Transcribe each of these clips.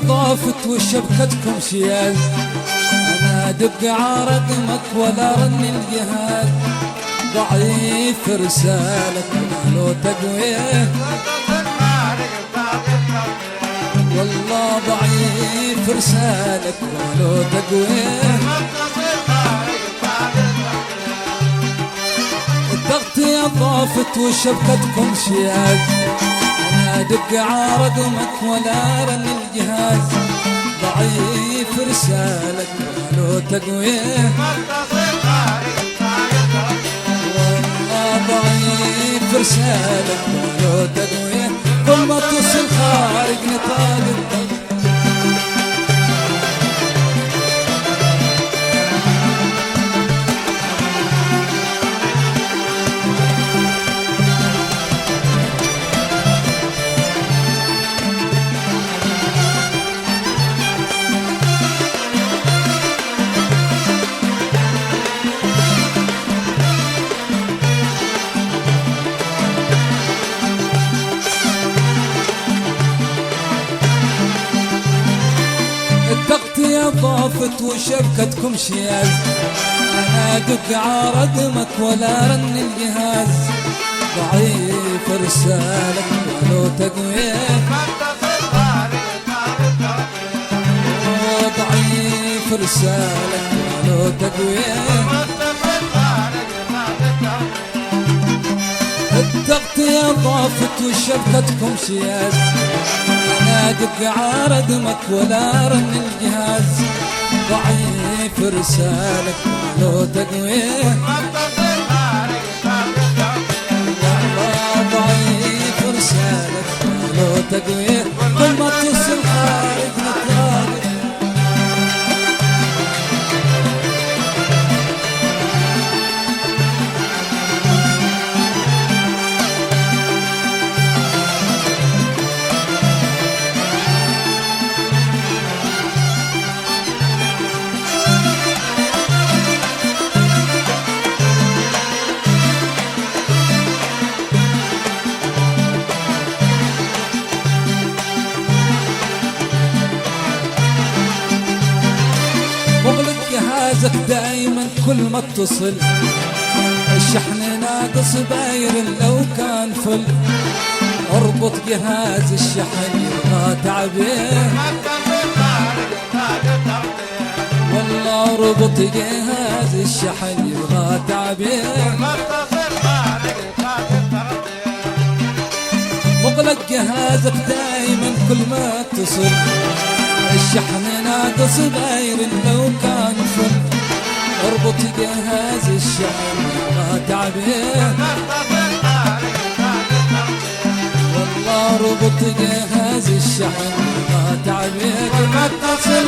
ضافت وشبكتكم شياز، انا ادق عرقمك ولا رن الجهاز، ضعيف رسالك ولو تقويه، والله ضعيف رسالك ولو تقويه. التغطية ضافت وشبكتكم شياز، انا ادق عرقمك ولا رن الجهاز، ضعيف رسالك ولو تقويه، والله ضعيف رسالك ولو تقويه. كل ما تصل خارج نطاق الضغط، التغطية ضافت وشبكتكم شياز، انا ادق عرقمك ولا رن الجهاز، ضعيف رسالك ولو تقويه، ضعيف رسالك ولو تقويه. التغطية ضافت وشبكتكم شياز، انا ادق عرقمك ولا رن الجهاز، ضعيف رسالك ولو تقويه، والله ضعيف رسالك ولو تقويه. كل ما تصل خارج نطاق جهازك دايما كل ما اتصل، الشحن ناقص باير لو كان فل، اربط جهاز الشحن يبغى تعبيه، والله اربط جهاز الشحن يبغى تعبيه. مغلق جهازك دايما كل ما اتصل، الشحن ناقص باير لو كان فل، اربط جهاز الشحن ما تعبيه، والله اربط جهاز الشحن ما تعبيه. ما تصل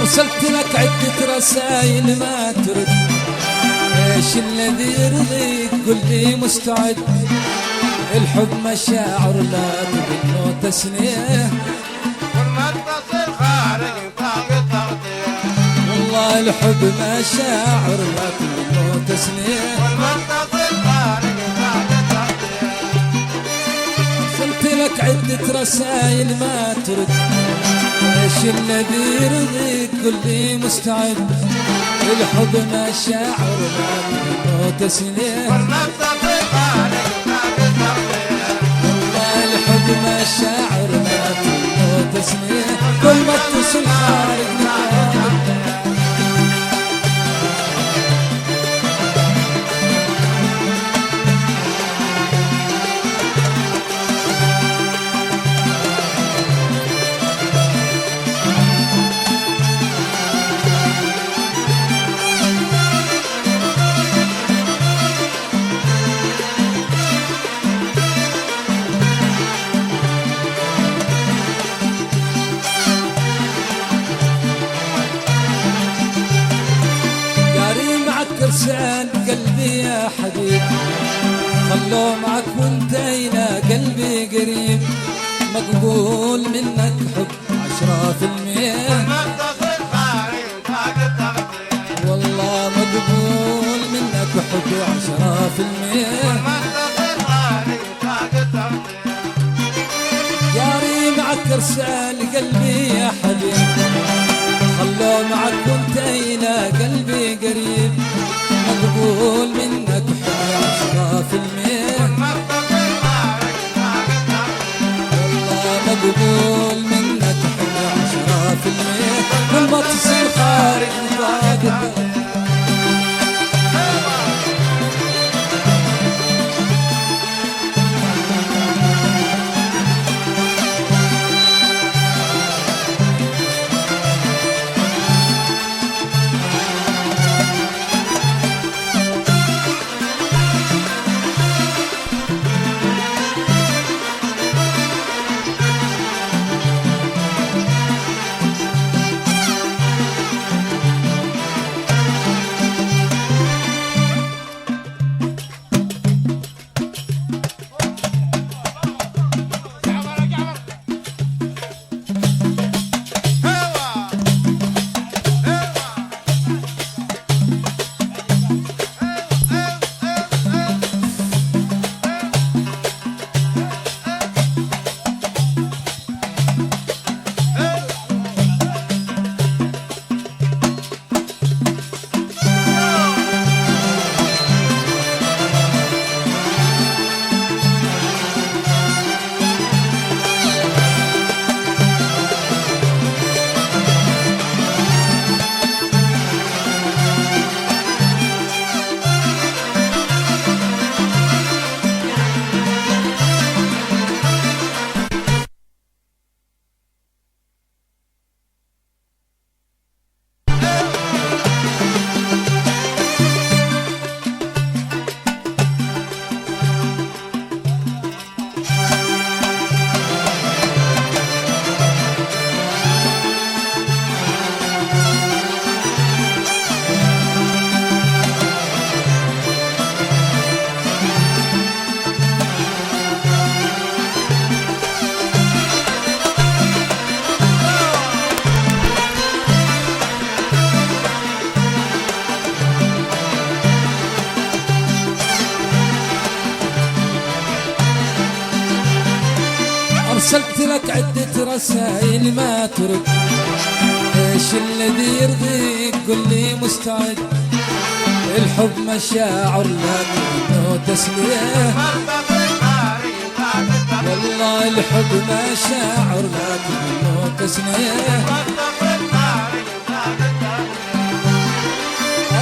أرسلت لك عدة رسايل ما ترد، ايش الذي يرضيك قل لي مستعد، الحب مشاعر لا تظن تسنيه، ما تصل خارج نطاق التغطية، والله الحب مشاعر لا تظن تسنيه، ما تصل خارج نطاق التغطية. أرسلت لك عدة رسايل ما ترد، ايش الذي يرضيك قل لي مستعد، الحب مشاعر لا تظن تسنيه، ما تصل خارج نطاق التغطية، والله الحب مشاعر لا تظن تسنيه. كل ما اتصل خارج نطاق خلوا معك وانتينا قلبي قريب، مقبول منك حب 10%. والله مقبول منك حب 10%. جاري معك ارسال قلبي يا حبيب، خلوا معك وانتينا قلبي قريب، مقبول منك حب 10%. والله مقبول منك حب 10%. كل ما تصير خارج نطاق. أرسلت لك عدة رسائل ما ترد، ايش الذي يرضيك قل لي مستعد. الحب مشاعر لكنه تسلية، والله الحب مشاعر لكنه تسلية.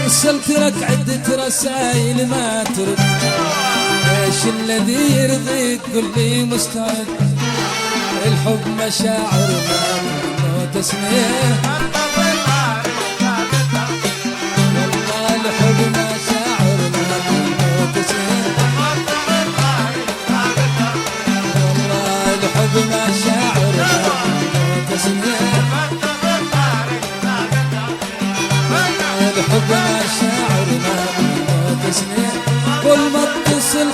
أرسلت لك عدة رسائل ما ترد، ايش الذي يرضيك قل لي مستعد. الحب مشاعر لكنه تسلية، والله الحب مشاعر لكنه تسلية. والله الحب مشاعر لكنه تسلية. الحب مشاعر لكنه تسلية. كل ما اتصل